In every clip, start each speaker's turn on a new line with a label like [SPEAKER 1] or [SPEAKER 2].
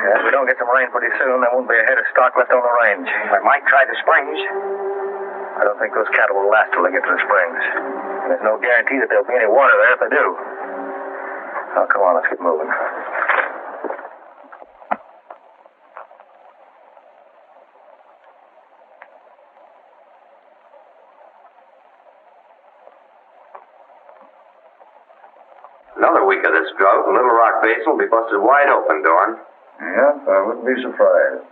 [SPEAKER 1] If we don't get some rain pretty soon, there won't be a head of stock left on the range.
[SPEAKER 2] We might try the springs.
[SPEAKER 1] I don't think those cattle will last till they get to the springs. And there's no guarantee that there'll be any water there if they do. Oh, come on, let's get moving.
[SPEAKER 2] Another week of this drought, and Little Rock Basin will be busted wide open, Dorn.
[SPEAKER 1] Yeah, I wouldn't be surprised.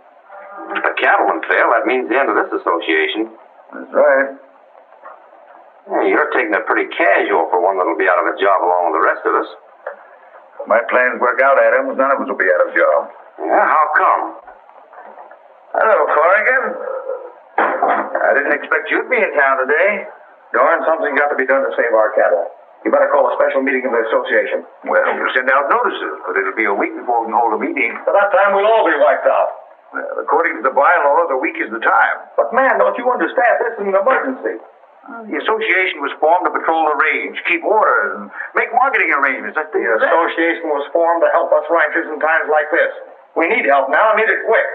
[SPEAKER 2] If the cattlemen fail, that means the end of this association.
[SPEAKER 1] That's right.
[SPEAKER 2] Yeah, you're taking it pretty casual for one that'll be out of a job along with the rest of us.
[SPEAKER 1] If my plans work out, Adams, none of us will be out of job.
[SPEAKER 2] Yeah, how come?
[SPEAKER 1] Hello, Corrigan. I didn't expect you'd be in town today. Dorn, something's got to be done to save our cattle. You better call a special meeting of the association.
[SPEAKER 3] Well, we'll send out notices, but it'll be a week before we can hold a meeting.
[SPEAKER 1] By that time, we'll all be wiped out.
[SPEAKER 3] Well, according to the bylaws, a week is the time.
[SPEAKER 1] But, man, don't you understand? This is an emergency.
[SPEAKER 3] The association was formed to patrol the range, keep order, and make marketing arrangements.
[SPEAKER 1] The association was formed to help us ranchers in times like this. We need help now, and need it quick.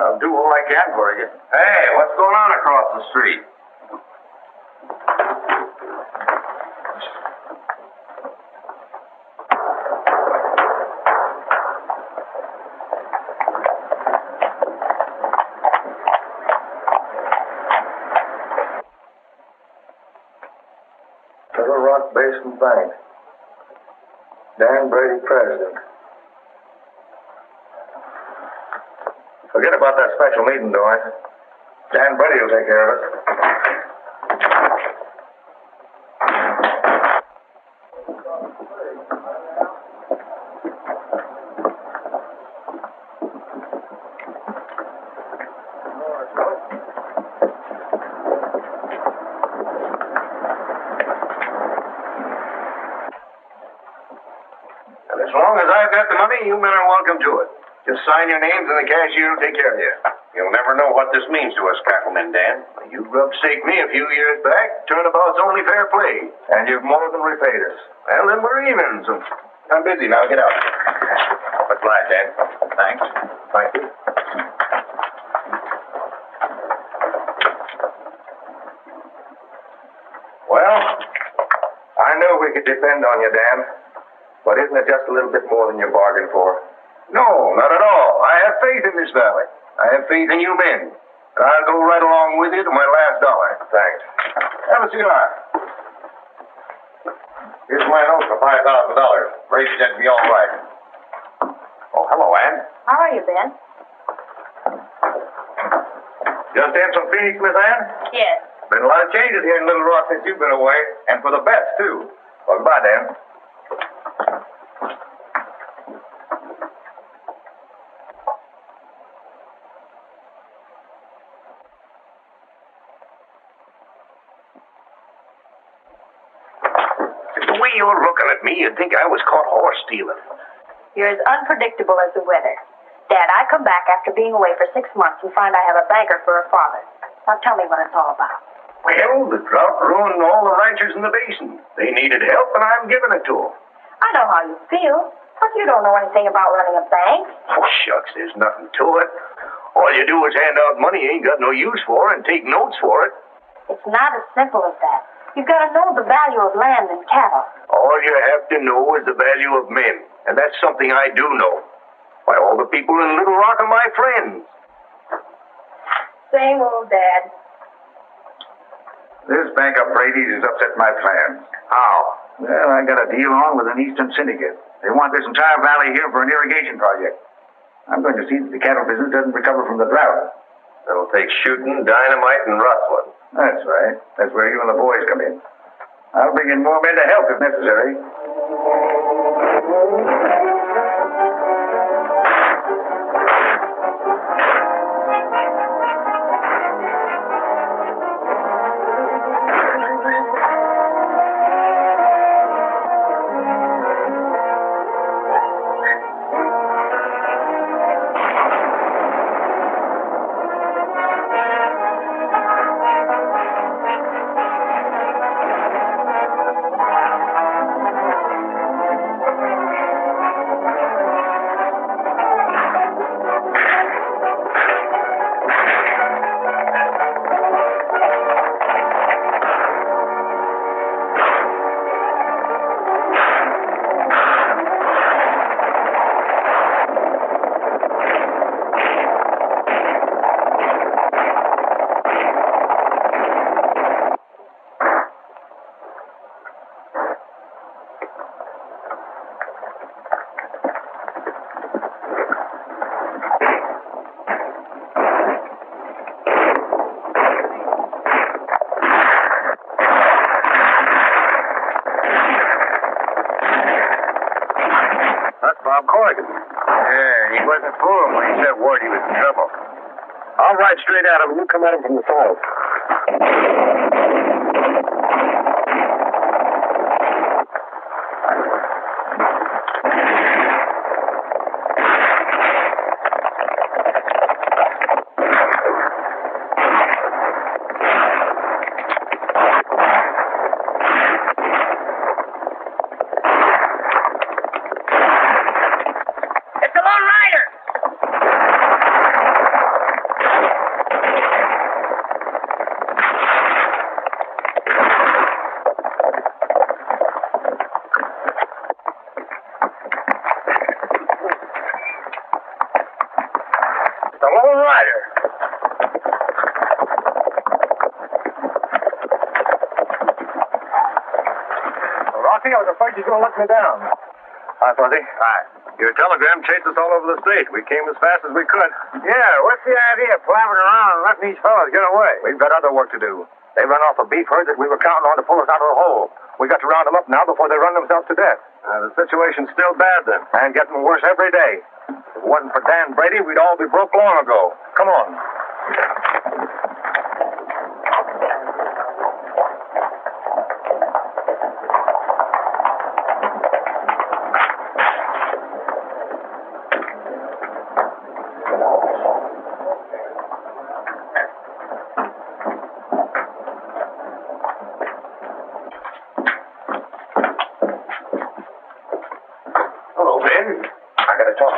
[SPEAKER 3] I'll do all I can for you.
[SPEAKER 2] Hey, what's going on across the street?
[SPEAKER 1] Little Rock Basin Bank. Dan Brady, president. Forget about that special meeting, Dory. Dan Brady will take care of it.
[SPEAKER 3] And as long as I've got the money, you men are welcome to it. Just sign your names and the cashier will take care of you.
[SPEAKER 2] You'll never know what this means to us cattlemen, Dan.
[SPEAKER 3] You rubbed-staked me a few years back. Turnabout's only fair play.
[SPEAKER 1] And you've more than repaid us.
[SPEAKER 3] Well, then we're even. So I'm busy now. Get out.
[SPEAKER 2] Much obliged, Dan.
[SPEAKER 3] Thanks.
[SPEAKER 1] Thank you. Well, I knew we could depend on you, Dan. But isn't it just a little bit more than you bargained for?
[SPEAKER 3] No, not at all. I have faith in this valley. I have faith in you men. And I'll go right along with you to my last dollar.
[SPEAKER 1] Thanks.
[SPEAKER 3] Have a cigar. Here's my note for $5,000. Ray said it'd be all right.
[SPEAKER 2] Oh, hello, Ann.
[SPEAKER 4] How are you, Ben?
[SPEAKER 1] Just in from Phoenix, Miss Ann?
[SPEAKER 4] Yes.
[SPEAKER 1] Been a lot of changes here in Little Rock since you've been away. And for the best, too. Well, goodbye, Dan.
[SPEAKER 3] The way you're looking at me, you'd think I was caught horse stealing.
[SPEAKER 4] You're as unpredictable as the weather. Dad, I come back after being away for 6 months and find I have a banker for a father. Now tell me what it's all about.
[SPEAKER 3] Well, the drought ruined all the ranchers in the basin. They needed help, and I'm giving it to them.
[SPEAKER 4] I know how you feel, but you don't know anything about running a bank.
[SPEAKER 3] Oh, shucks, there's nothing to it. All you do is hand out money you ain't got no use for and take notes for it.
[SPEAKER 4] It's not as simple as that. You've got to know the value of land and cattle.
[SPEAKER 3] All you have to know is the value of men, and that's something I do know. Why, all the people in Little Rock are my friends.
[SPEAKER 4] Same old Dad.
[SPEAKER 1] This bank of Brady's has upset my plans.
[SPEAKER 3] How?
[SPEAKER 1] Well, I got a deal on with an eastern syndicate. They want this entire valley here for an irrigation project. I'm going to see that the cattle business doesn't recover from the drought.
[SPEAKER 2] That'll take shooting, dynamite, and rustling.
[SPEAKER 1] That's right. That's where you and the boys come in. I'll bring in more men to help if necessary.
[SPEAKER 5] reckon?
[SPEAKER 3] Yeah, he wasn't fooling when he said word he was in trouble.
[SPEAKER 5] I'll ride straight at him, and you come at him from the side.
[SPEAKER 3] I was afraid you were going to let me down. Hi, Fuzzy. Hi. Your telegram chased us all over the state. We came as fast as we could. Yeah, what's the idea of flapping around and letting these fellas get away? We've got other work to do. They run off a beef herd that we were counting on to pull us out of the hole. We got to round them up now before they run themselves to death. The situation's still bad then, and getting worse every day. If it wasn't for Dan Brady, we'd all be broke long ago. Come on.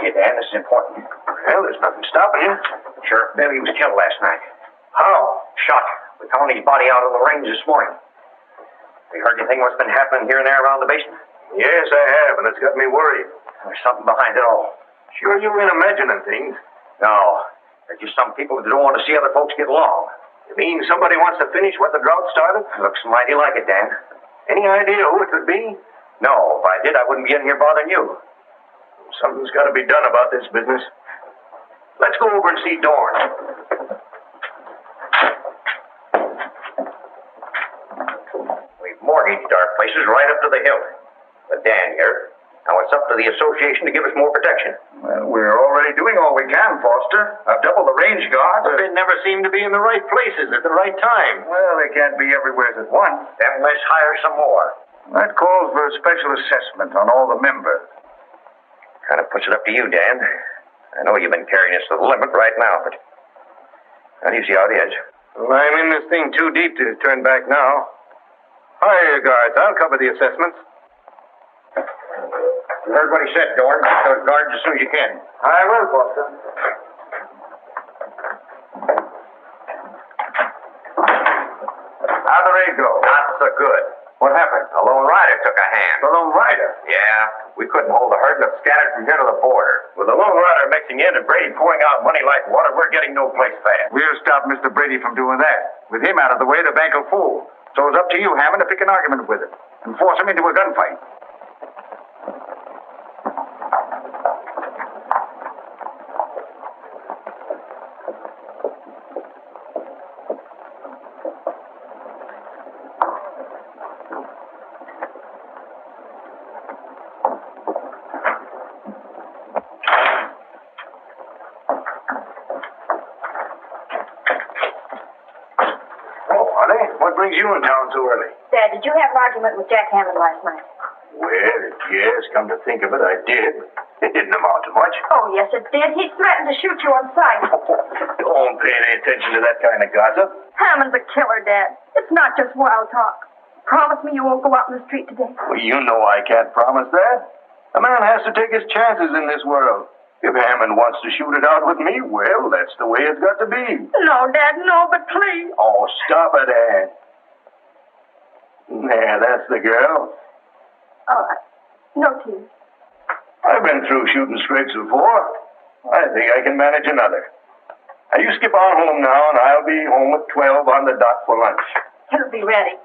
[SPEAKER 1] Dan, this is important.
[SPEAKER 3] Well, there's nothing stopping you.
[SPEAKER 1] Sheriff Bailey was killed last night.
[SPEAKER 3] How?
[SPEAKER 1] Shot. We found his body out on the range this morning. Have you heard anything what's been happening here and there around the basin?
[SPEAKER 3] Yes, I have, and it's got me worried.
[SPEAKER 1] There's something behind it all.
[SPEAKER 3] Sure you ain't imagining things.
[SPEAKER 1] No. There's just some people that don't want to see other folks get along.
[SPEAKER 3] You mean somebody wants to finish what the drought started?
[SPEAKER 1] Looks mighty like it, Dan.
[SPEAKER 3] Any idea who it could be?
[SPEAKER 1] No, if I did, I wouldn't be in here bothering you.
[SPEAKER 3] Something's got to be done about this business. Let's go over and see Dorn.
[SPEAKER 1] We've mortgaged our places right up to the hill. But Dan here, now it's up to the association to give us more protection.
[SPEAKER 6] Well, we're already doing all we can, Foster. I've doubled the range guards.
[SPEAKER 3] But they never seem to be in the right places at the right time.
[SPEAKER 6] Well, they can't be everywhere at once.
[SPEAKER 1] Then let's hire some more.
[SPEAKER 6] That calls for a special assessment on all the members.
[SPEAKER 1] Kind of puts it up to you, Dan. I know you've been carrying us to the limit right now, but how do you see how it is?
[SPEAKER 3] Well, I'm in this thing too deep to turn back now. Hire your guards. I'll cover the assessments.
[SPEAKER 1] You heard what he said, Dorn. Get those guards as soon as you can.
[SPEAKER 3] I will, Foster.
[SPEAKER 1] How'd the raid go? Not so good. What happened? A lone rider took a hand.
[SPEAKER 6] The Lone Rider?
[SPEAKER 1] Yeah. We couldn't hold the herd and have scattered from here to the border. With the lone rider mixing in and Brady pouring out money like water, we're getting no place fast.
[SPEAKER 6] We'll stop Mr. Brady from doing that. With him out of the way, the bank will fool. So it's up to you, Hammond, to pick an argument with him and force him into a gunfight.
[SPEAKER 3] What brings you in town so early?
[SPEAKER 4] Dad, did you have an argument with Jack Hammond last night?
[SPEAKER 3] Well, yes, come to think of it, I did. It didn't amount to much.
[SPEAKER 4] Oh, yes, it did. He threatened to shoot you on sight.
[SPEAKER 3] Don't pay any attention to that kind of gossip.
[SPEAKER 4] Hammond's a killer, Dad. It's not just wild talk. Promise me you won't go out in the street today.
[SPEAKER 3] Well, you know I can't promise that. A man has to take his chances in this world. If Hammond wants to shoot it out with me, well, that's the way it's got to be.
[SPEAKER 4] No, Dad, no, but please.
[SPEAKER 3] Oh, stop it, Ann. There, that's the girl.
[SPEAKER 4] All right. No tears.
[SPEAKER 3] I've been through shooting scrapes before. I think I can manage another. Now, you skip on home now, and I'll be home at 12 on the dot for lunch.
[SPEAKER 4] It'll be ready.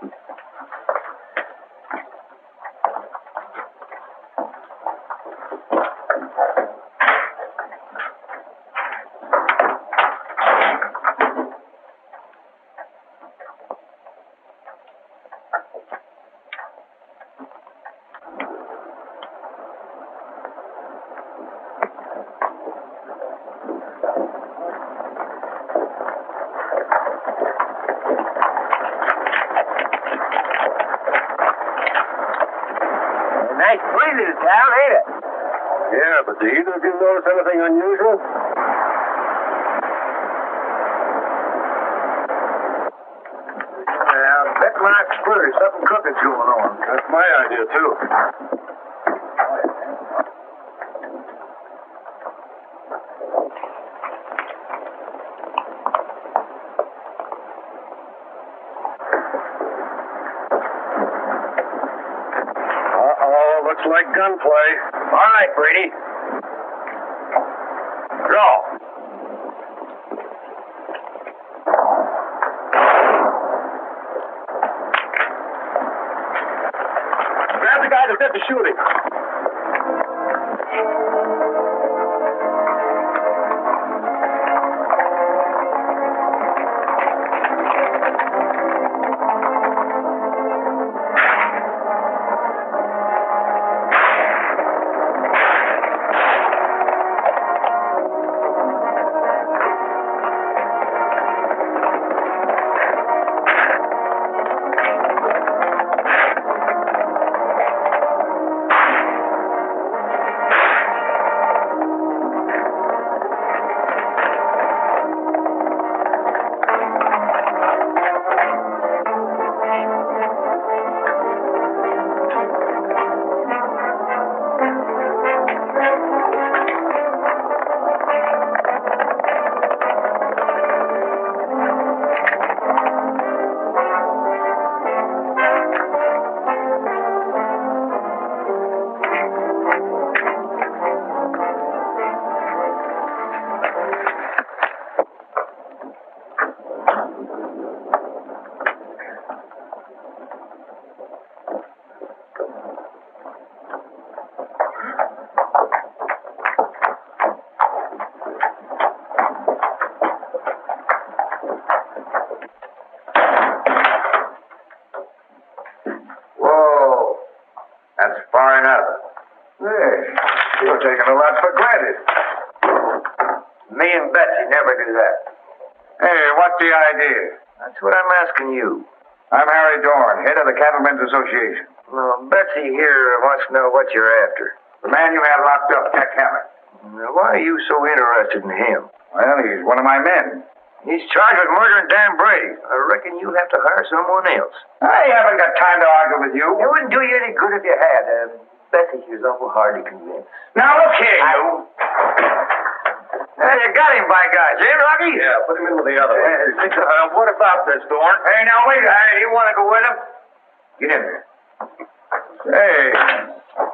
[SPEAKER 3] town, ain't it?
[SPEAKER 5] Yeah, but do either of you notice anything unusual?
[SPEAKER 3] I bet my there's something crooked going on.
[SPEAKER 5] That's my idea, too. Uh-oh, looks like gunplay.
[SPEAKER 3] All right, Brady. Draw.
[SPEAKER 5] Grab the guy that did the shooting.
[SPEAKER 1] You're taking a lot for granted.
[SPEAKER 3] Me and Betsy never do that.
[SPEAKER 1] Hey, what's the idea?
[SPEAKER 3] That's what I'm asking you.
[SPEAKER 1] I'm Harry Dorn, head of the Cattlemen's Association.
[SPEAKER 3] Well, Betsy here wants to know what you're after.
[SPEAKER 1] The man you have locked up, Jack Hammond.
[SPEAKER 3] Now, why are you so interested in him?
[SPEAKER 1] Well, he's one of my men.
[SPEAKER 3] He's charged with murdering Dan Brady. I reckon you have to hire someone else.
[SPEAKER 1] I haven't got time to argue with you.
[SPEAKER 3] It wouldn't do you any good if you had. Betsy here's awful hard to convince.
[SPEAKER 1] Now, look here, you.
[SPEAKER 3] You got him, by God. See, Rocky?
[SPEAKER 5] Yeah, put him in with the other one.
[SPEAKER 3] What about this, Dorn? Hey, now, wait a minute. You want to go with him?
[SPEAKER 1] Get in there. Hey,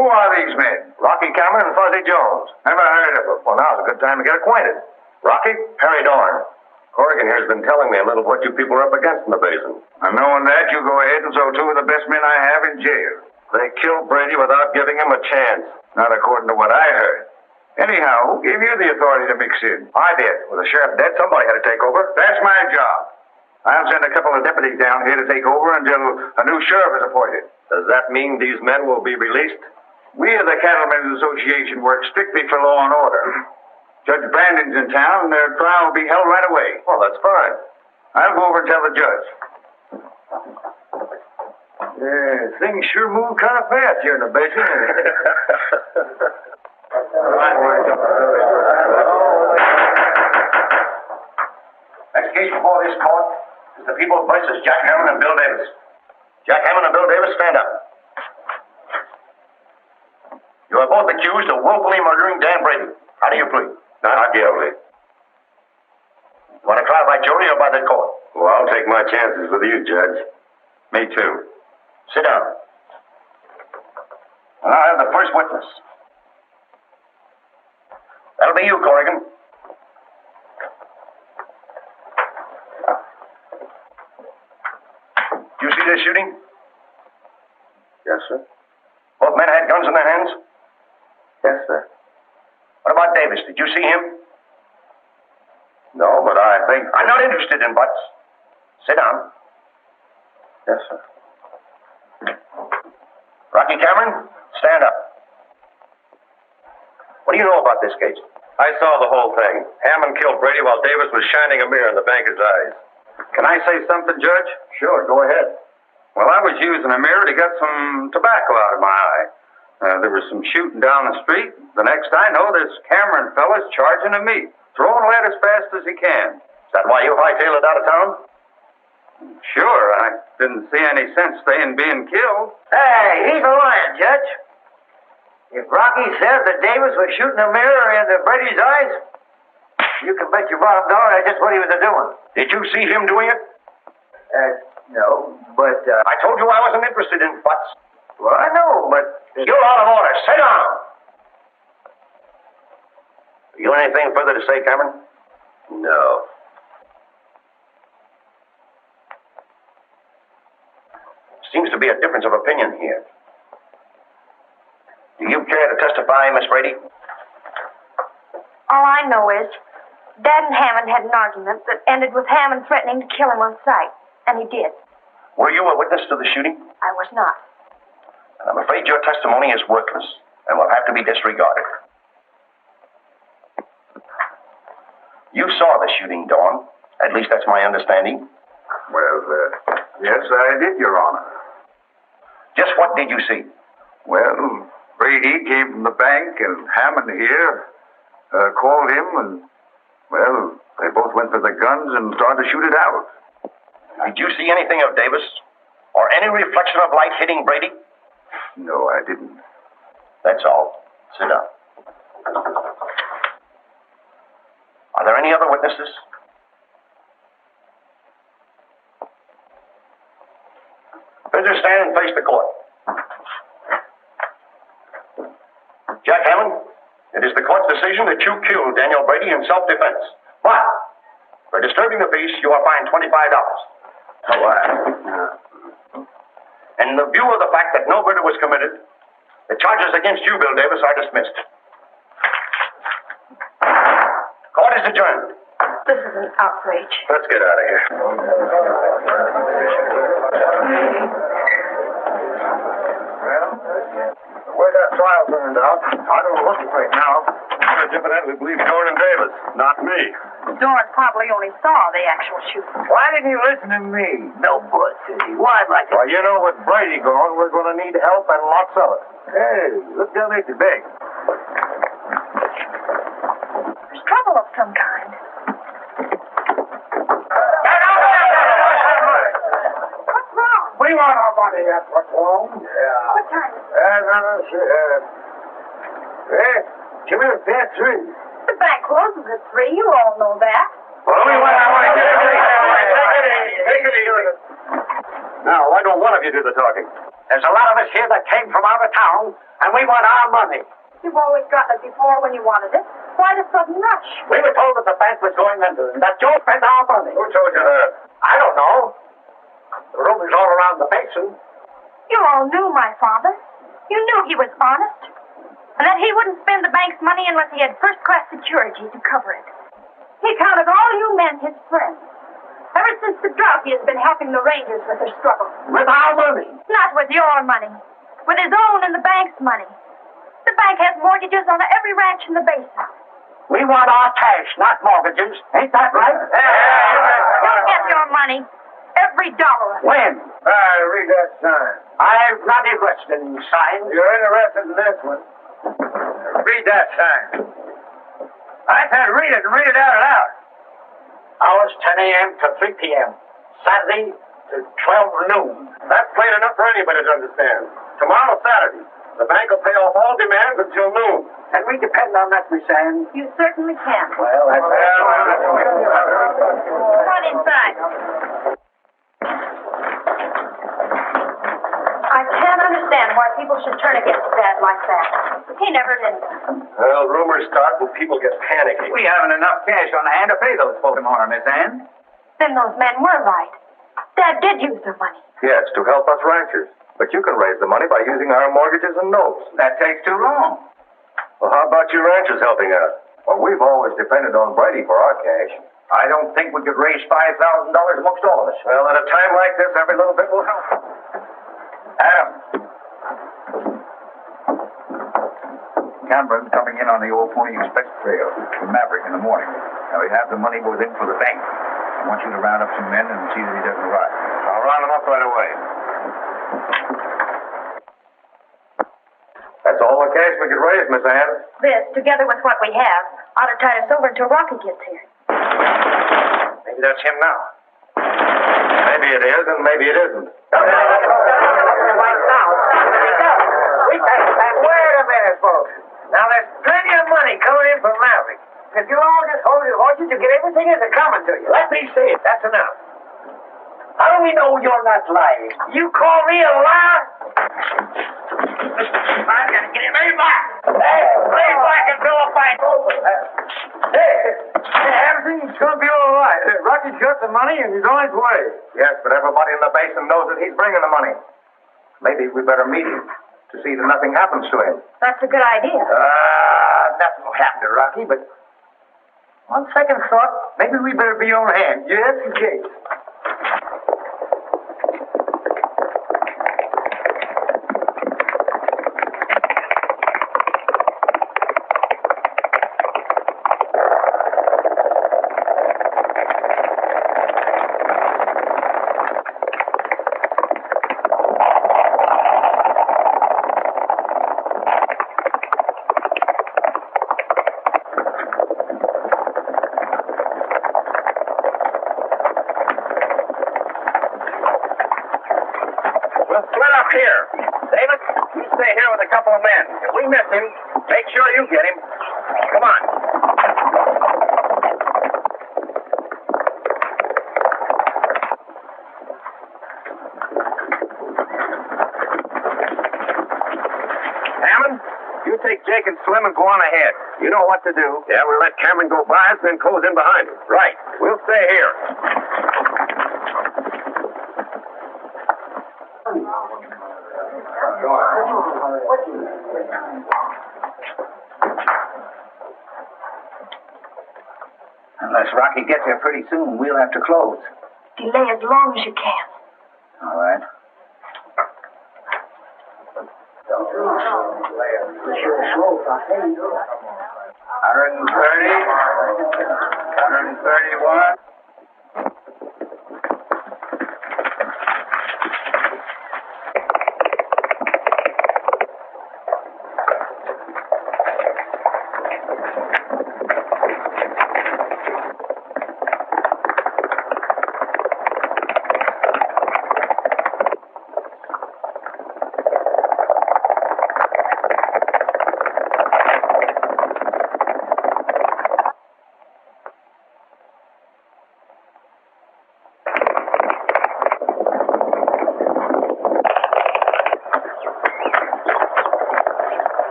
[SPEAKER 1] who are these men?
[SPEAKER 3] Rocky Cameron and Fuzzy Jones.
[SPEAKER 1] Never heard of them.
[SPEAKER 3] Well, now's a good time to get acquainted. Rocky, Harry Dorn.
[SPEAKER 5] Corrigan here's been telling me a little of what you people are up against in the basin.
[SPEAKER 1] And knowing that, you go ahead and throw two of the best men I have in jail.
[SPEAKER 5] They killed Brady without giving him a chance.
[SPEAKER 1] Not according to what I heard. Anyhow, who gave you the authority to mix in?
[SPEAKER 3] I did. With the sheriff dead, somebody had to take over.
[SPEAKER 1] That's my job. I'll send a couple of deputies down here to take over until a new sheriff is appointed.
[SPEAKER 5] Does that mean these men will be released?
[SPEAKER 1] We of the Cattlemen's Association work strictly for law and order. Judge Brandon's in town, and their trial will be held right away.
[SPEAKER 5] Well, that's fine.
[SPEAKER 1] I'll go over and tell the judge.
[SPEAKER 3] Yeah, things sure move kind of fast here in the basin.
[SPEAKER 2] Next case before this court is the people versus Jack Hammond and Bill Davis. Jack Hammond and Bill Davis, stand up. You are both accused of willfully murdering Dan Brady. How do you plead?
[SPEAKER 5] Not guilty.
[SPEAKER 2] You want to try by jury or by the court?
[SPEAKER 5] Well, I'll take my chances with you, Judge. Me too.
[SPEAKER 2] Sit down. And I have the first witness. That'll be you, Corrigan. Did you see this shooting?
[SPEAKER 5] Yes, sir.
[SPEAKER 2] Both men had guns in their hands?
[SPEAKER 5] Yes, sir.
[SPEAKER 2] What about Davis? Did you see him?
[SPEAKER 5] No, but I think...
[SPEAKER 2] I'm not interested in buts. Sit down.
[SPEAKER 5] Yes, sir.
[SPEAKER 2] Rocky Cameron, stand up. What do you know about this case?
[SPEAKER 5] I saw the whole thing. Hammond killed Brady while Davis was shining a mirror in the banker's eyes. Can I say something, Judge?
[SPEAKER 2] Sure, go ahead.
[SPEAKER 5] Well, I was using a mirror to get some tobacco out of my eye.
[SPEAKER 6] There was some shooting down the street. The next I know, this Cameron fella's charging at me, throwing lead as fast as he can.
[SPEAKER 2] Is that why you hightailed it out of town?
[SPEAKER 6] Sure, I didn't see any sense staying being killed.
[SPEAKER 7] Hey, he's a lion, Judge. If Rocky says that Davis was shooting a mirror into Brady's eyes, you can bet your bottom dollar that's just what he was doing.
[SPEAKER 2] Did you see him doing it?
[SPEAKER 7] No, but,
[SPEAKER 2] I told you I wasn't interested in butts.
[SPEAKER 7] well, I know, but...
[SPEAKER 2] You're out of order. Sit down. You anything further to say, Cameron? No. Seems to be a difference of opinion here. Do you care to testify, Miss Brady?
[SPEAKER 4] All I know is Dad and Hammond had an argument that ended with Hammond threatening to kill him on sight. And he did.
[SPEAKER 2] Were you a witness to the shooting?
[SPEAKER 4] I was not.
[SPEAKER 2] And I'm afraid your testimony is worthless and will have to be disregarded. You saw the shooting, Dawn. At least that's my understanding.
[SPEAKER 6] Well, yes, I did, Your Honor.
[SPEAKER 2] Just what did you see?
[SPEAKER 6] Well, Brady came from the bank, and Hammond here called him, and, well, they both went for the guns and started to shoot it out.
[SPEAKER 2] Did you see anything of Davis? Or any reflection of light hitting Brady?
[SPEAKER 6] No, I didn't.
[SPEAKER 2] That's all. Sit down. Are there any other witnesses? Prisoners, stand and face the court. Jack Hammond, it is the court's decision that you killed Daniel Brady in self-defense. But, for disturbing the peace, you are fined $25. And in the view of the fact that no murder was committed, the charges against you, Bill Davis, are dismissed. Court is adjourned.
[SPEAKER 4] This is an outrage.
[SPEAKER 5] Let's get out of here.
[SPEAKER 3] Well, the way that trial turned out, I don't look right now.
[SPEAKER 5] Judge evidently believes Dorn and Davis, not me.
[SPEAKER 4] Dorn probably only saw the actual shooting.
[SPEAKER 3] Why didn't he listen to me?
[SPEAKER 7] No buts, is he? Why, I'd like to...
[SPEAKER 3] Well, you know, with Brady gone, we're going to need help and lots of it. Hey, look down at the bag.
[SPEAKER 4] There's trouble of some kind. What's wrong?
[SPEAKER 3] We want our money, that's what's wrong. Yeah.
[SPEAKER 4] What time is it?
[SPEAKER 3] Hey, come here, Pat, 3.
[SPEAKER 4] The bank closes at 3. You all know that.
[SPEAKER 3] Well, we want our money. Take it easy.
[SPEAKER 5] Now, why don't one of you do the talking?
[SPEAKER 7] There's a lot of us here that came from out of town, and we want our money.
[SPEAKER 4] You've always gotten it before when you wanted it. Why the sudden rush?
[SPEAKER 7] We were told that the bank was going under, and that Joe spent our money.
[SPEAKER 5] Who told you that?
[SPEAKER 7] I don't know. The rumors all around the basin.
[SPEAKER 4] You all knew my father. You knew he was honest. And that he wouldn't spend the bank's money unless he had first-class security to cover it. He counted all you men his friends. Ever since the drought, he has been helping the Rangers with their struggle.
[SPEAKER 7] With our money.
[SPEAKER 4] Not with your money. With his own and the bank's money. The bank has mortgages on every ranch in the basin.
[SPEAKER 7] We want our cash, not mortgages. Ain't that right?
[SPEAKER 4] You'll get your money. Every dollar of it.
[SPEAKER 7] When?
[SPEAKER 3] Read that sign.
[SPEAKER 7] I'm not interested in signs.
[SPEAKER 3] You're interested in this one. Read that sign. I said read it and read it out loud.
[SPEAKER 7] Hours 10 a.m. to 3 p.m. Saturday to 12 noon.
[SPEAKER 5] That's plain enough for anybody to understand. Tomorrow, Saturday, the bank will pay off all demands until noon.
[SPEAKER 7] Can we depend on that, Miss Ann?
[SPEAKER 4] You certainly can.
[SPEAKER 7] Well, that's...
[SPEAKER 4] Come on inside. I can't understand why people should turn against Dad like that. He never did.
[SPEAKER 5] Well, rumors start when people get panicky.
[SPEAKER 6] We haven't enough cash on hand to pay those folks tomorrow, Miss Ann.
[SPEAKER 4] Then those men were right. Dad did use their money.
[SPEAKER 5] Yes, to help us ranchers. But you can raise the money by using our mortgages and notes.
[SPEAKER 6] That takes too long.
[SPEAKER 5] Well, how about you ranchers helping out?
[SPEAKER 6] Well, we've always depended on Brady for our cash. I don't think we could raise $5,000 amongst all of us.
[SPEAKER 5] Well, at a time like this, every little bit will help.
[SPEAKER 6] Adam. Cameron's coming in on the old Pony Express trail to Maverick in the morning. Now, we have the money goes in for the bank. I want you to round up some men and see that he doesn't arrive.
[SPEAKER 5] I'll round them up right away.
[SPEAKER 3] That's all the cash we could raise, Miss Ann.
[SPEAKER 4] This, together with what we have, ought to tide us over until Rocky gets here.
[SPEAKER 3] Maybe that's him now. Maybe it is, and maybe it isn't.
[SPEAKER 7] Wait a minute, folks. Now, there's plenty of money coming in from Maverick. If you all just hold your horses, you get everything that's coming to you. Let me see it. That's enough. How do we know you're not lying? You call me a liar? I gotta get him back. Hey, lay back and Bill will fight over. Everything's gonna be all right. Rocky's got the money and he's on his way.
[SPEAKER 3] Yes, but everybody in the basin knows that he's bringing the money. Maybe we better meet him to see that nothing happens to him.
[SPEAKER 4] That's a good idea.
[SPEAKER 7] Nothing will happen to Rocky, but on second thought, maybe we better be on hand, just in case.
[SPEAKER 3] Here. David, you stay here with a couple of men. If we miss him, make sure you get him. Come on. Hammond, you take Jake and Slim and go on ahead. You know what to do. Yeah, we'll let Cameron go by us, then close in behind him. Right. We'll stay here.
[SPEAKER 7] Unless Rocky gets here pretty soon, we'll have to close.
[SPEAKER 4] Delay as long as you can.
[SPEAKER 7] All right.
[SPEAKER 1] 130, 131.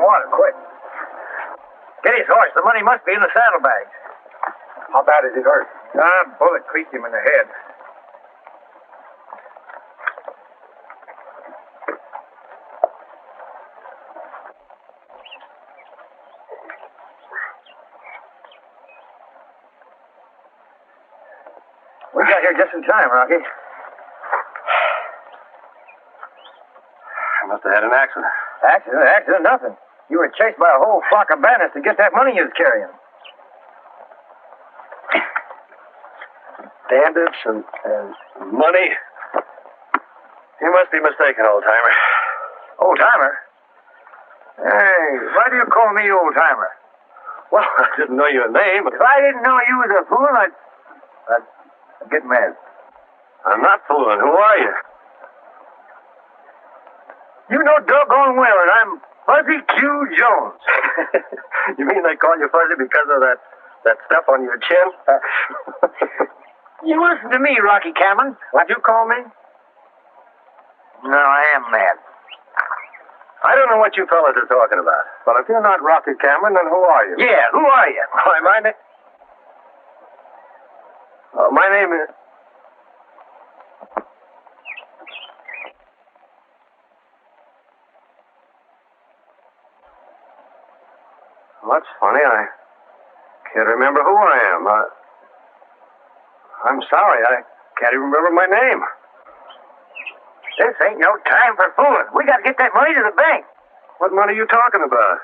[SPEAKER 7] water, quick. Get his horse. The money must be in the saddlebags.
[SPEAKER 3] How bad is he hurt?
[SPEAKER 7] Bullet creased him in the head. We got here just in time, Rocky.
[SPEAKER 5] I must have had an accident.
[SPEAKER 7] Accident, nothing. You were chased by a whole flock of bandits to get that money you was carrying.
[SPEAKER 5] Bandits and money? You must be mistaken, old-timer.
[SPEAKER 7] Old-timer? Hey, why do you call me old-timer?
[SPEAKER 5] Well, I didn't know your name.
[SPEAKER 7] If I didn't know you was a fool, I'd get mad.
[SPEAKER 5] I'm not fooling. Who are you?
[SPEAKER 7] You know doggone well that I'm Fuzzy Q. Jones.
[SPEAKER 5] You mean they call you Fuzzy because of that stuff on your chin?
[SPEAKER 7] You listen to me, Rocky Cameron. What'd you call me? No, I am mad.
[SPEAKER 5] I don't know what you fellas are talking about. Well, if you're not Rocky Cameron, then who are you?
[SPEAKER 7] Yeah, who are you?
[SPEAKER 5] Why, my name is... Well, that's funny. I can't remember who I am. I'm sorry. I can't even remember my name.
[SPEAKER 7] This ain't no time for fooling. We got to get that money to the bank.
[SPEAKER 5] What money are you talking about?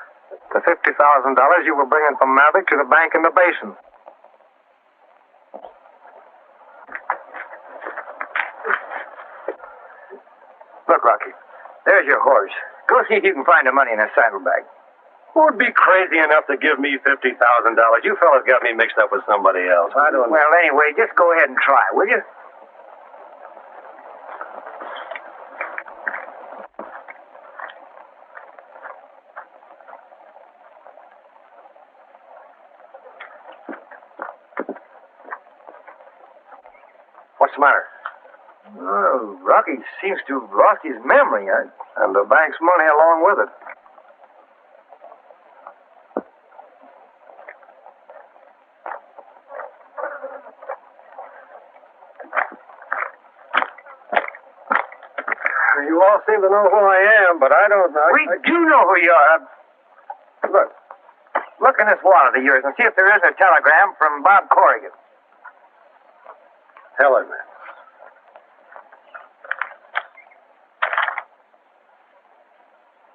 [SPEAKER 5] The $50,000 you were bringing from Maverick to the bank in the basin.
[SPEAKER 7] Look, Rocky, there's your horse. Go see if you can find the money in that saddlebag.
[SPEAKER 5] Who'd be crazy enough to give me $50,000? You fellas got me mixed up with somebody else. I don't know.
[SPEAKER 7] Well, anyway, just go ahead and try, will you?
[SPEAKER 5] What's the matter?
[SPEAKER 7] Oh, Rocky seems to have lost his memory.
[SPEAKER 5] And the bank's money along with it. You all seem to know who I am, but I don't know.
[SPEAKER 7] We do know who you are. Look in this wallet of yours and see if there is a telegram from Bob Corrigan.
[SPEAKER 5] Telegram.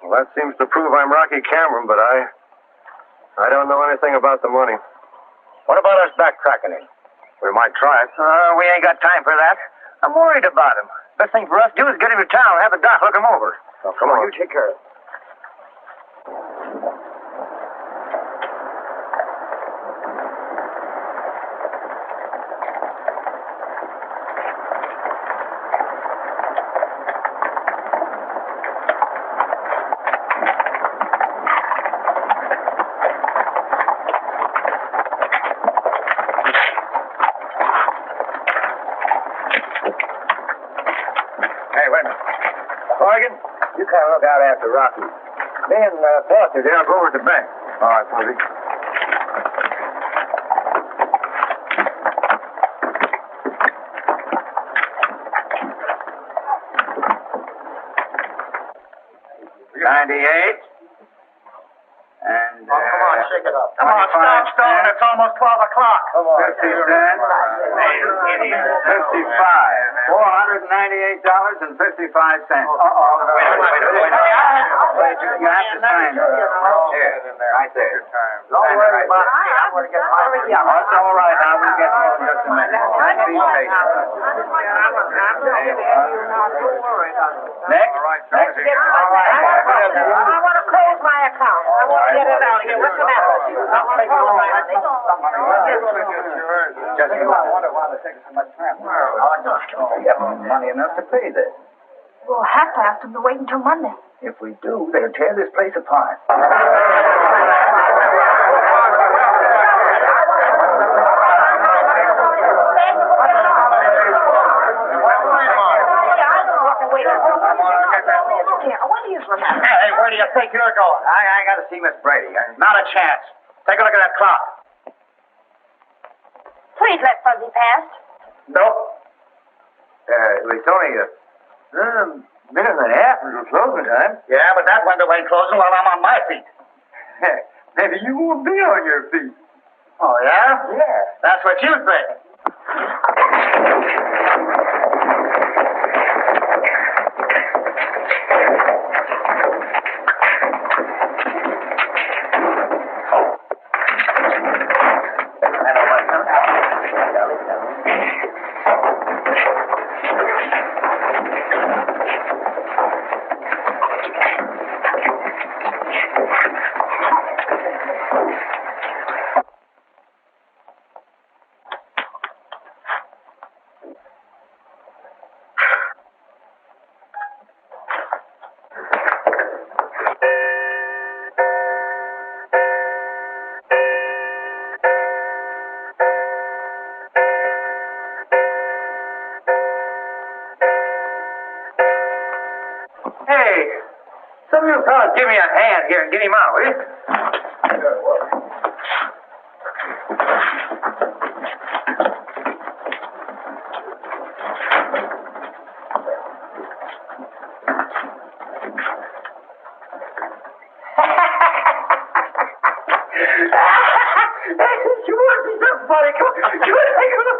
[SPEAKER 5] Well, that seems to prove I'm Rocky Cameron, but I don't know anything about the money.
[SPEAKER 7] What about us backtracking it?
[SPEAKER 5] We might try it.
[SPEAKER 7] We ain't got time for that. I'm worried about him. Best thing for us to do is get him to town and have the doc look him over.
[SPEAKER 5] Oh, come on.
[SPEAKER 7] You take care of it. Hey, wait a minute. Corrigan, you kind of look out after Rocky. Me and Foster, they'll go over to the bank.
[SPEAKER 5] All right, Fuzzy.
[SPEAKER 6] $98. And,
[SPEAKER 7] come on, shake it up.
[SPEAKER 6] Come on, stop stalling.
[SPEAKER 7] It's almost 12 o'clock. Come on.
[SPEAKER 6] 50 cents. 55. $498.55.
[SPEAKER 7] Wait a minute.
[SPEAKER 6] You have to sign it. Here, right there.
[SPEAKER 7] Don't worry about it. I'm going to get my
[SPEAKER 6] That's all right. Now we'll get to it in just a minute. Be patient. Next. Next.
[SPEAKER 7] All right. I want to close my account. I want to get it out of here. What's the matter with you? I want to close my account.
[SPEAKER 6] Just I wonder why they take so much time. We haven't money enough to pay this.
[SPEAKER 4] We'll have to ask them to wait until Monday.
[SPEAKER 6] If we do, they'll tear this place apart.
[SPEAKER 4] dear, what is the matter?
[SPEAKER 7] Hey, where do you think you're going? I got to see Miss Brady. Not a chance. Take a look at that clock.
[SPEAKER 4] Please let Fuzzy pass.
[SPEAKER 7] Nope. It's only a minute and a half until closing time. Yeah, but that window ain't closing while I'm on my feet. Maybe you won't be on your feet. Oh, yeah? Yeah. That's what you think. Hey, some of you fellas give me a hand here and get him out, will you? You want to see something funny? Come on, take a look.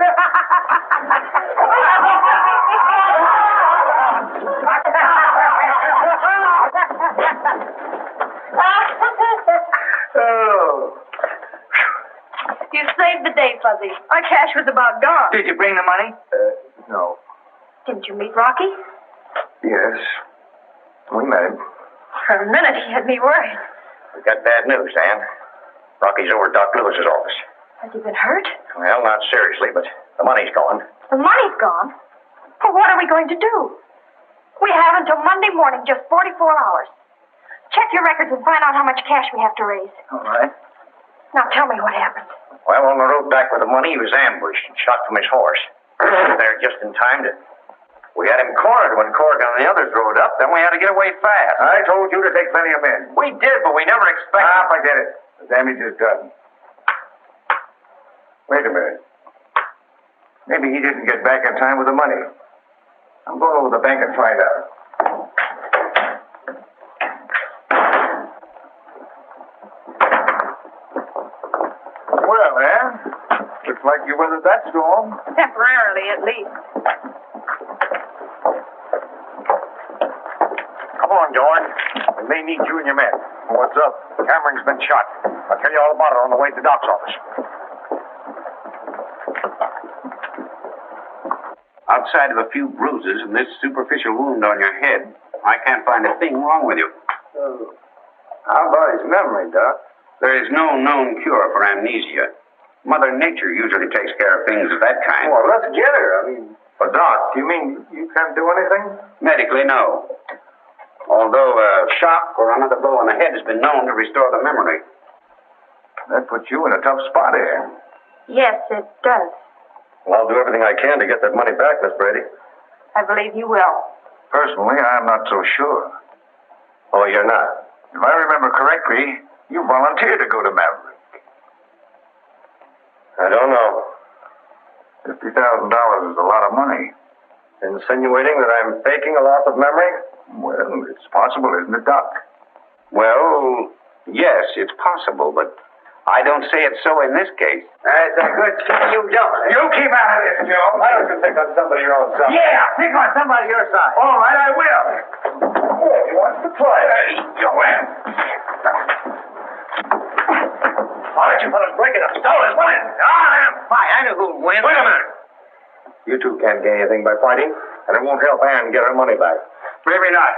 [SPEAKER 7] Oh.
[SPEAKER 4] You saved the day, Fuzzy. Our cash was about gone.
[SPEAKER 7] Did you bring the money? No.
[SPEAKER 4] Didn't you meet Rocky?
[SPEAKER 3] Yes. We met him.
[SPEAKER 4] For a minute, he had me worried.
[SPEAKER 2] We got bad news, Ann. Rocky's over at Doc Lewis's office.
[SPEAKER 4] Has he been hurt?
[SPEAKER 2] Well, not seriously, but the money's gone.
[SPEAKER 4] The money's gone. Well, what are we going to do? We have until Monday morning, just 44 hours. Check your records and find out how much cash we have to raise.
[SPEAKER 7] All right.
[SPEAKER 4] Now tell me what happened.
[SPEAKER 2] Well, on the road back with the money, he was ambushed and shot from his horse. There just in time to... We had him cornered when Corrigan and the others rode up, then we had to get away fast.
[SPEAKER 3] I told you to take plenty of men.
[SPEAKER 2] We did, but we never expected...
[SPEAKER 3] Forget it. The damage is done. Wait a minute. Maybe he didn't get back in time with the money. I'm going over to the bank and find out. Well, Ann, looks like you weathered that storm.
[SPEAKER 4] Temporarily, at least.
[SPEAKER 3] Come on, George. We may need you and your men. What's up? Cameron's been shot. I'll tell you all about it on the way to Doc's office.
[SPEAKER 8] Outside of a few bruises and this superficial wound on your head, I can't find a thing wrong with you.
[SPEAKER 3] How about his memory, Doc?
[SPEAKER 8] There is no known cure for amnesia. Mother Nature usually takes care of things of that kind.
[SPEAKER 3] Well, let's get her. But Doc, do you mean you can't do anything?
[SPEAKER 8] Medically, no. Although a shock or another blow on the head has been known to restore the memory.
[SPEAKER 3] That puts you in a tough spot here.
[SPEAKER 4] Yes, it does.
[SPEAKER 3] Well, I'll do everything I can to get that money back, Miss Brady.
[SPEAKER 4] I believe you will.
[SPEAKER 3] Personally, I'm not so sure.
[SPEAKER 2] Oh, you're not?
[SPEAKER 3] If I remember correctly, you volunteered to go to Maverick.
[SPEAKER 2] I don't know.
[SPEAKER 3] $50,000 is a lot of money.
[SPEAKER 2] Insinuating that I'm faking a loss of memory?
[SPEAKER 3] Well, it's possible, isn't it, Doc?
[SPEAKER 8] Well, yes, it's possible, but I don't say it's so in this case.
[SPEAKER 7] That's a good keep you jumping.
[SPEAKER 3] You keep out of this, Joe.
[SPEAKER 2] Why don't you pick on somebody your own side?
[SPEAKER 7] Yeah, pick on somebody your side.
[SPEAKER 3] All right, I will. Oh, he wants to play.
[SPEAKER 2] Hey, Joanne. Why don't you fellas break it up? Stole his money.
[SPEAKER 7] Why, I know who'll win.
[SPEAKER 2] Wait a minute. You two can't gain anything by fighting, and it won't help Ann get her money back.
[SPEAKER 3] Maybe not.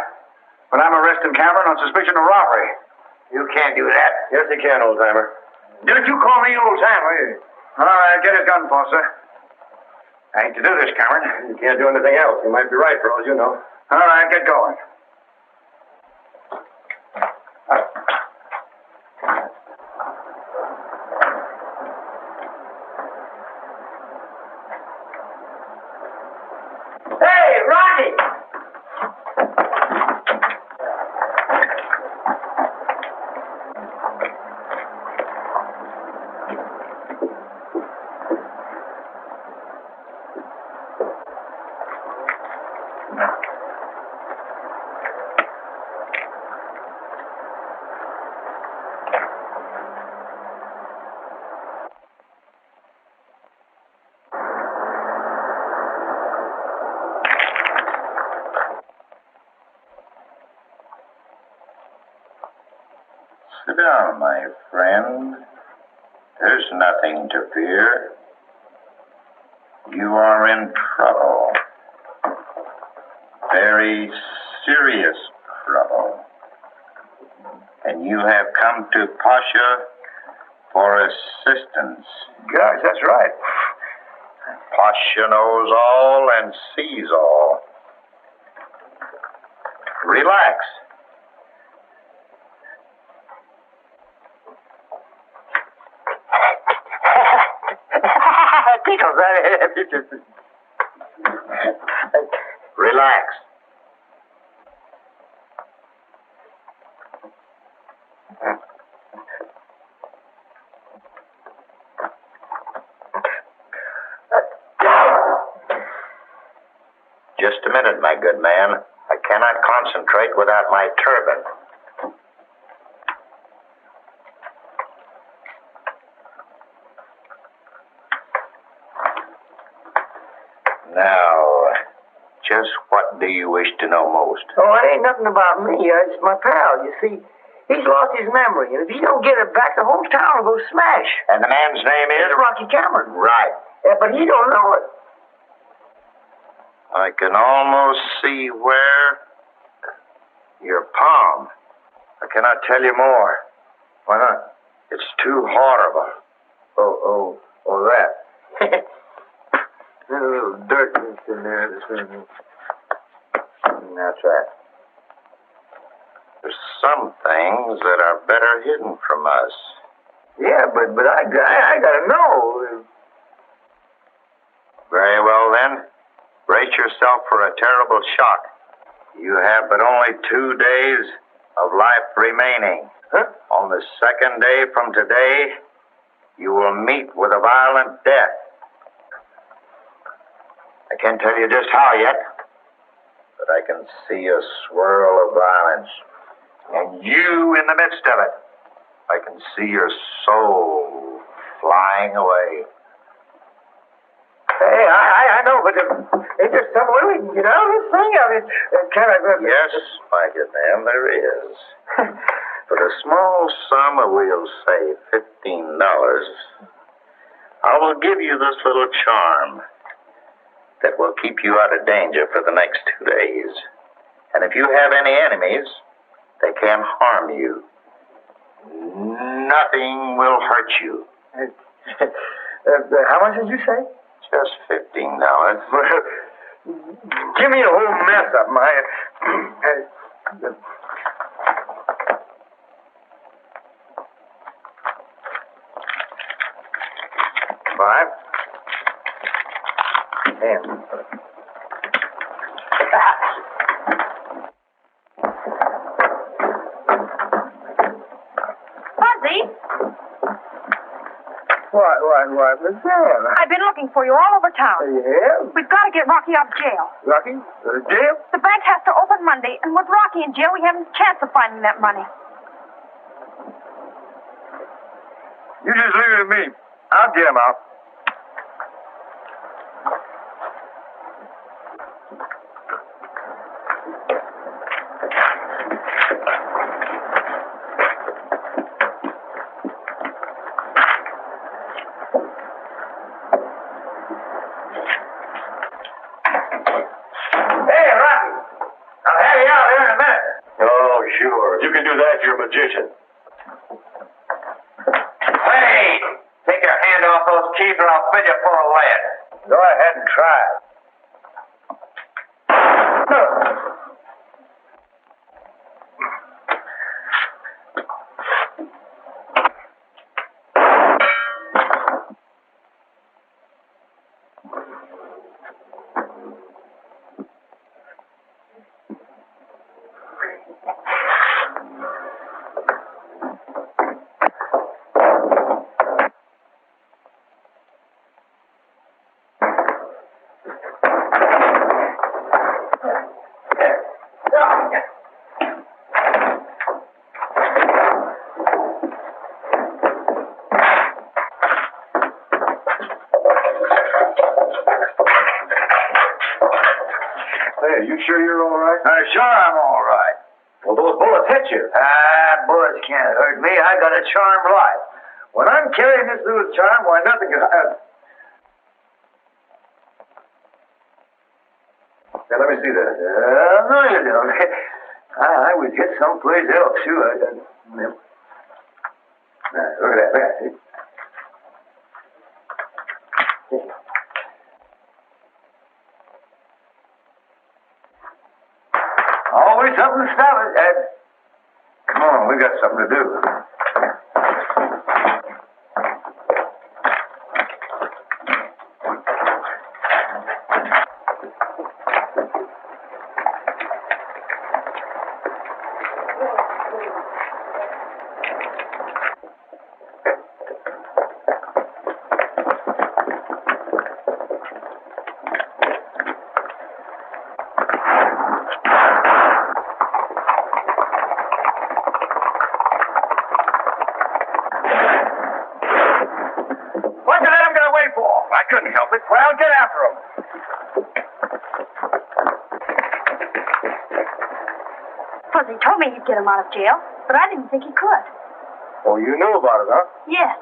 [SPEAKER 3] But I'm arresting Cameron on suspicion of robbery.
[SPEAKER 7] You can't do that.
[SPEAKER 2] Yes, he can, old-timer.
[SPEAKER 3] Don't you call me old-timer. All right, get his gun, Foster. I hate to do this, Cameron.
[SPEAKER 2] You can't do anything else. You might be right, for all you know.
[SPEAKER 3] All right, get going.
[SPEAKER 7] Hey, Rocky!
[SPEAKER 2] Sit down, my friend. There's nothing to fear. You are in trouble. Very serious trouble. And you have come to Pasha for assistance.
[SPEAKER 1] Gosh, that's right.
[SPEAKER 2] Pasha knows all and sees all. Relax. Relax. Just a minute, my good man. I cannot concentrate without my turban. Now, just what do you wish to know most?
[SPEAKER 7] Oh, it ain't nothing about me. It's my pal. You see, he's lost his memory, and if he don't get it back, the whole town will go smash.
[SPEAKER 2] And the man's name is?
[SPEAKER 7] It's Rocky Cameron.
[SPEAKER 2] Right.
[SPEAKER 7] Yeah, but he don't know it.
[SPEAKER 2] I can almost see where your palm. I cannot tell you more.
[SPEAKER 1] Why not?
[SPEAKER 2] It's too horrible.
[SPEAKER 1] Oh, that. There's a little dirt in there. That's right.
[SPEAKER 2] There's some things that are better hidden from us.
[SPEAKER 1] Yeah, but I gotta know.
[SPEAKER 2] Very well, then. Brace yourself for a terrible shock. You have but only 2 days of life remaining.
[SPEAKER 1] Huh?
[SPEAKER 2] On the second day from today, you will meet with a violent death. I can't tell you just how yet, but I can see a swirl of violence. And you in the midst of it. I can see your soul flying away.
[SPEAKER 7] Hey, I know, but it's just some way we can get out of this thing.
[SPEAKER 2] Yes, my good man, there is. For a small sum of, we'll say, $15, I will give you this little charm that will keep you out of danger for the next 2 days. And if you have any enemies, they can't harm you. Nothing will hurt you.
[SPEAKER 7] How much did you say?
[SPEAKER 2] Just $15.
[SPEAKER 1] Give me the whole mess up, my.
[SPEAKER 2] Five.
[SPEAKER 1] Damn.
[SPEAKER 4] Fuzzy,
[SPEAKER 7] What was that?
[SPEAKER 4] I've been looking for you all over town.
[SPEAKER 7] Yeah?
[SPEAKER 4] We've got to get Rocky out of jail.
[SPEAKER 7] Rocky? Jail?
[SPEAKER 4] The bank has to open Monday, and with Rocky in jail, we haven't a chance of finding that money.
[SPEAKER 1] You just leave it to me. I'll get him out.
[SPEAKER 3] Sure. You can do that, you're a magician.
[SPEAKER 2] Hey! Take your hand off those keys or I'll fill you full of lead.
[SPEAKER 1] Go ahead and try.
[SPEAKER 3] Hey, you sure you're all right?
[SPEAKER 2] Sure I'm all right.
[SPEAKER 3] Well, those bullets hit you.
[SPEAKER 2] Bullets
[SPEAKER 1] Birds can't hurt me. I got a charmed life. When I'm carrying this little charm, why, nothing can... Now, let me see that. No, you don't. I was hit someplace else, too. Look at that. Always something to stop it, Dad. Come on, we got something to do.
[SPEAKER 3] Couldn't help it. Well, get after him.
[SPEAKER 4] Fuzzy told me he'd get him out of jail, but I didn't think he could.
[SPEAKER 3] Oh, you knew about it, huh?
[SPEAKER 4] Yes.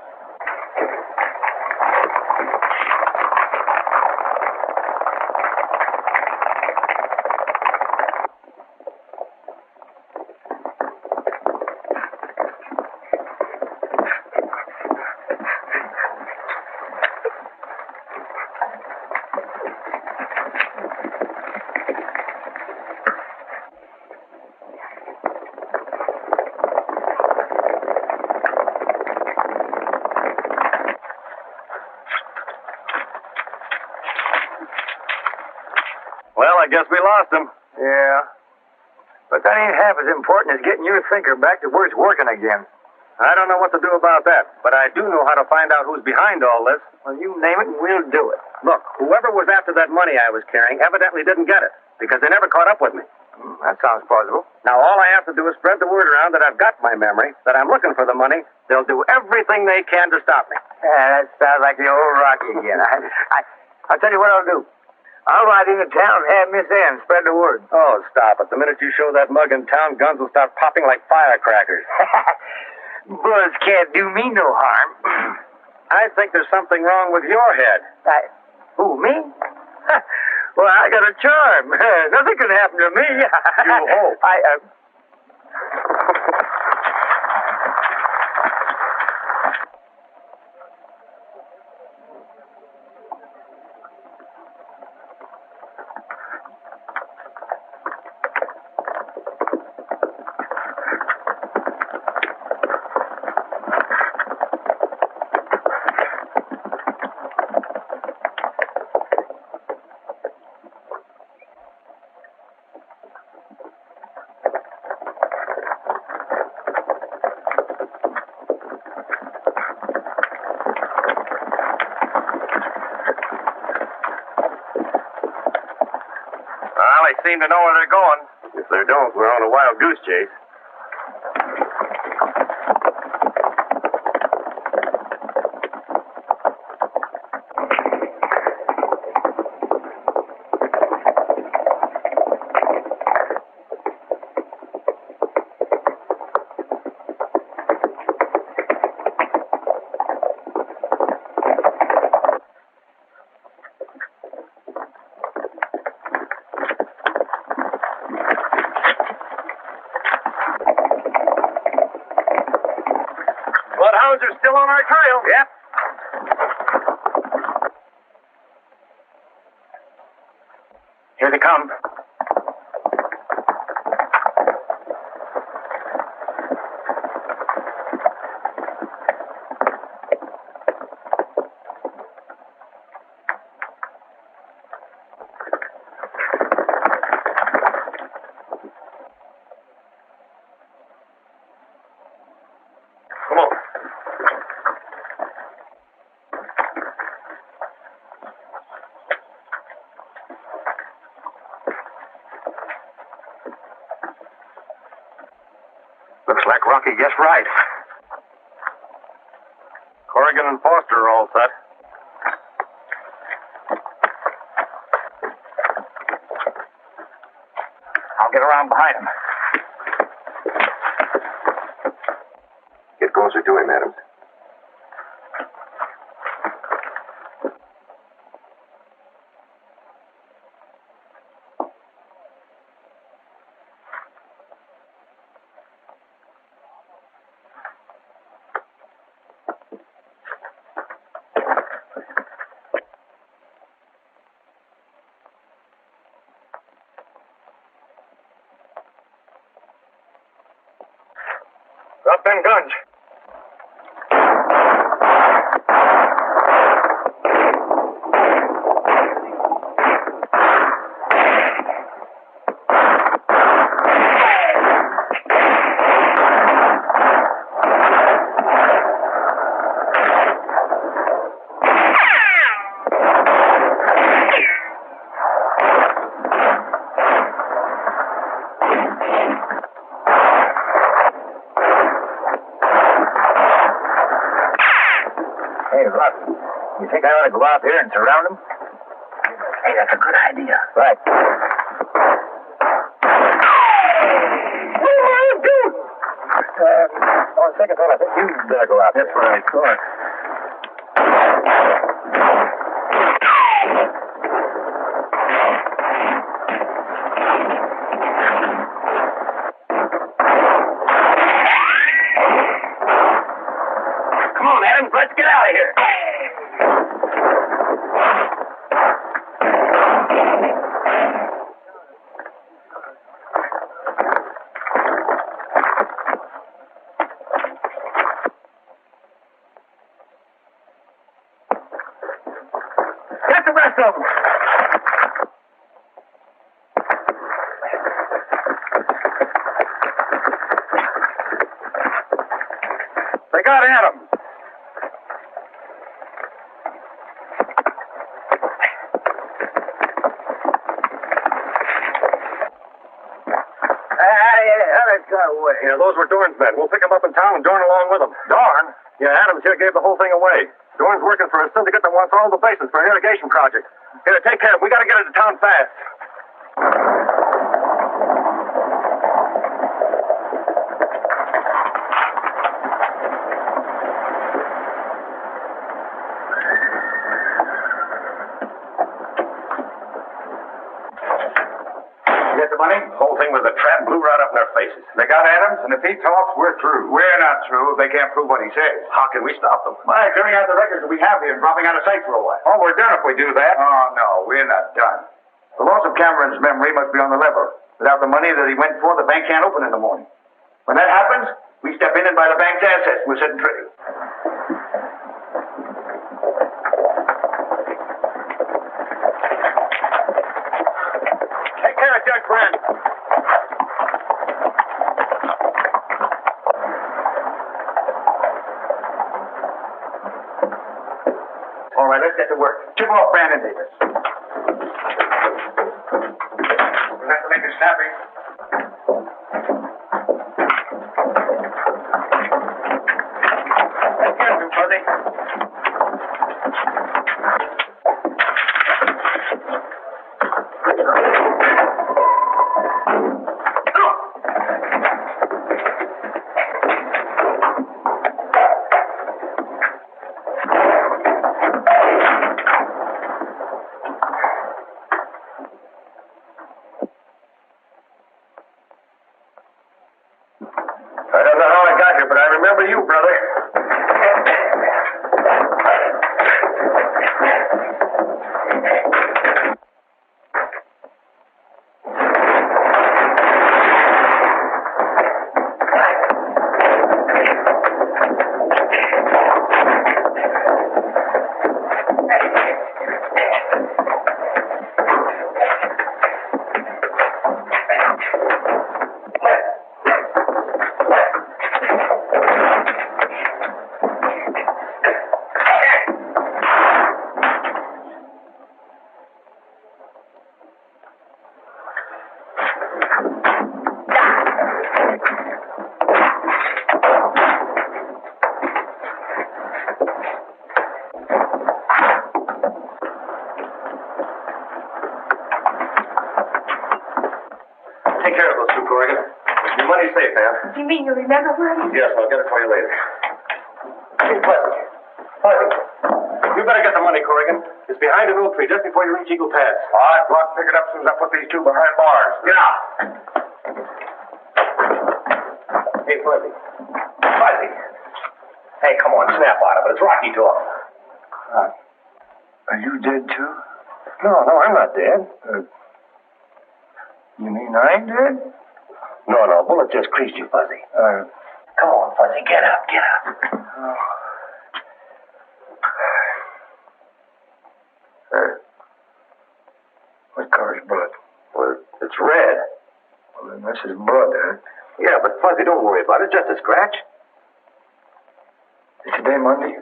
[SPEAKER 3] Well, I guess we lost him.
[SPEAKER 1] Yeah. But that ain't half as important as getting your thinker back to where it's working again.
[SPEAKER 3] I don't know what to do about that, but I do know how to find out who's behind all this.
[SPEAKER 1] Well, you name it and we'll do it.
[SPEAKER 3] Look, whoever was after that money I was carrying evidently didn't get it, because they never caught up with me.
[SPEAKER 1] That sounds plausible.
[SPEAKER 3] Now, all I have to do is spread the word around that I've got my memory, that I'm looking for the money. They'll do everything they can to stop me.
[SPEAKER 1] Yeah, that sounds like the old Rocky again. I'll tell you what I'll do. I'll ride into town and have Miss Ann spread the word.
[SPEAKER 3] Oh, stop it. The minute you show that mug in town, guns will start popping like firecrackers.
[SPEAKER 1] Buzz can't do me no harm.
[SPEAKER 3] I think there's something wrong with your head.
[SPEAKER 1] Who, me? Well, I got a charm. Nothing can happen to me.
[SPEAKER 3] You hope. Well, they seem to know where they're going. If they don't, we're on a wild goose chase. Bloodhounds are still on our trail. Yep.
[SPEAKER 1] Here they come.
[SPEAKER 3] Come on.
[SPEAKER 1] Looks like Rocky guessed right.
[SPEAKER 3] Corrigan and Foster are all set.
[SPEAKER 1] I'll get around behind him.
[SPEAKER 5] suppose we do him, Adams?
[SPEAKER 3] Drop them guns.
[SPEAKER 1] Hey, Rock, you think I ought to go out there and surround him? Hey, that's a good idea. Right. What are you doing? On second thought, I think you better go out there. That's what I thought.
[SPEAKER 7] Come on, Adams, let's get out of here.
[SPEAKER 1] Get the rest of them.
[SPEAKER 3] They got Adams.
[SPEAKER 7] Let's go away.
[SPEAKER 3] Yeah, those were Dorn's men. We'll pick them up in town and Dorn along with them. Dorn? Yeah, Adams here gave the whole thing away. Dorn's working for a syndicate that wants all the bases for an irrigation project. Here, take care of him. We gotta get into town fast.
[SPEAKER 1] Get the money?
[SPEAKER 2] The whole thing was a trap, blew right up in our faces.
[SPEAKER 1] They got Adams, and if he talks, we're through. We're not through if they can't prove what he says.
[SPEAKER 2] How can we stop them?
[SPEAKER 1] By clearing out the records that we have here and dropping out of sight for a while. Oh, we're done if we do that. Oh, no, we're not done. The loss of Cameron's memory must be on the level. Without the money that he went for, the bank can't open in the morning. When that happens, we step in and buy the bank's assets. We're setting pretty.
[SPEAKER 3] Take care of Judge Brand.
[SPEAKER 1] All right, let's get to work. Chip off Brandon Davis. We'll have to make it snappy. Let's get him, Fuzzy.
[SPEAKER 3] I don't know how I got here, but I remember you, brother.
[SPEAKER 2] Take care of those two, Corrigan. Your money's safe, man.
[SPEAKER 4] You mean you remember where he...
[SPEAKER 2] Yes, I'll get it for you later.
[SPEAKER 5] Hey, Fuzzy. Fuzzy. You better get the money, Corrigan. It's behind an oak tree just before you reach Eagle Pass.
[SPEAKER 6] All right, Buck, pick it up as soon as I put these two behind bars.
[SPEAKER 5] Yeah. Hey, Fuzzy. Fuzzy. Hey, come on, snap out of it. It's Rocky talking.
[SPEAKER 6] Are you dead, too?
[SPEAKER 5] No, I'm not dead.
[SPEAKER 6] You mean I'm dead?
[SPEAKER 5] No, bullet just creased you, Fuzzy. Come on, Fuzzy, get up.
[SPEAKER 6] What color's blood?
[SPEAKER 5] Well, it's red.
[SPEAKER 6] Well, then this is blood, huh?
[SPEAKER 5] Yeah, but Fuzzy, don't worry about it. Just a scratch.
[SPEAKER 6] Is today Monday?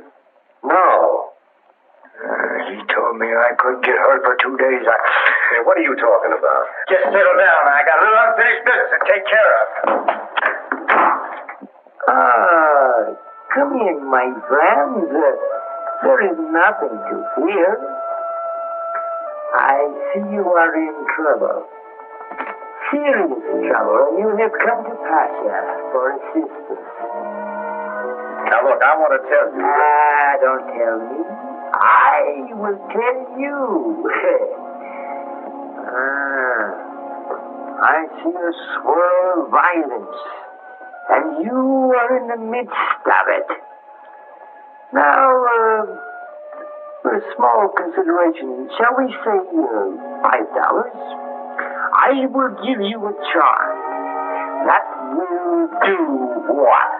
[SPEAKER 5] No.
[SPEAKER 6] He told me I couldn't get hurt for 2 days.
[SPEAKER 5] Hey, what are you talking about?
[SPEAKER 1] Just settle down. I got a little unfinished business to take care of.
[SPEAKER 7] Come in, my friends. There is nothing to fear. I see you are in trouble. Serious trouble, and you have come to Pasha for assistance.
[SPEAKER 5] Now, look, I want to tell you.
[SPEAKER 7] Don't tell me. I will tell you. I see a swirl of violence, and you are in the midst of it. Now, for a small consideration, shall we say $5? I will give you a charm. That will do what?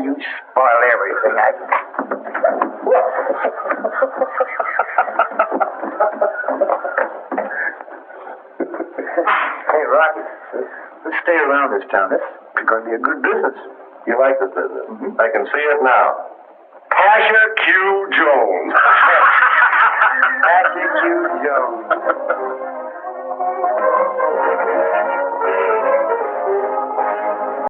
[SPEAKER 1] You spoil everything.
[SPEAKER 6] Hey, Rocky, let's stay around this town. This is going to be a good business.
[SPEAKER 5] You like this business? Mm-hmm. I can see it now. Pasha Q. Jones.
[SPEAKER 7] Pasha Q. Jones.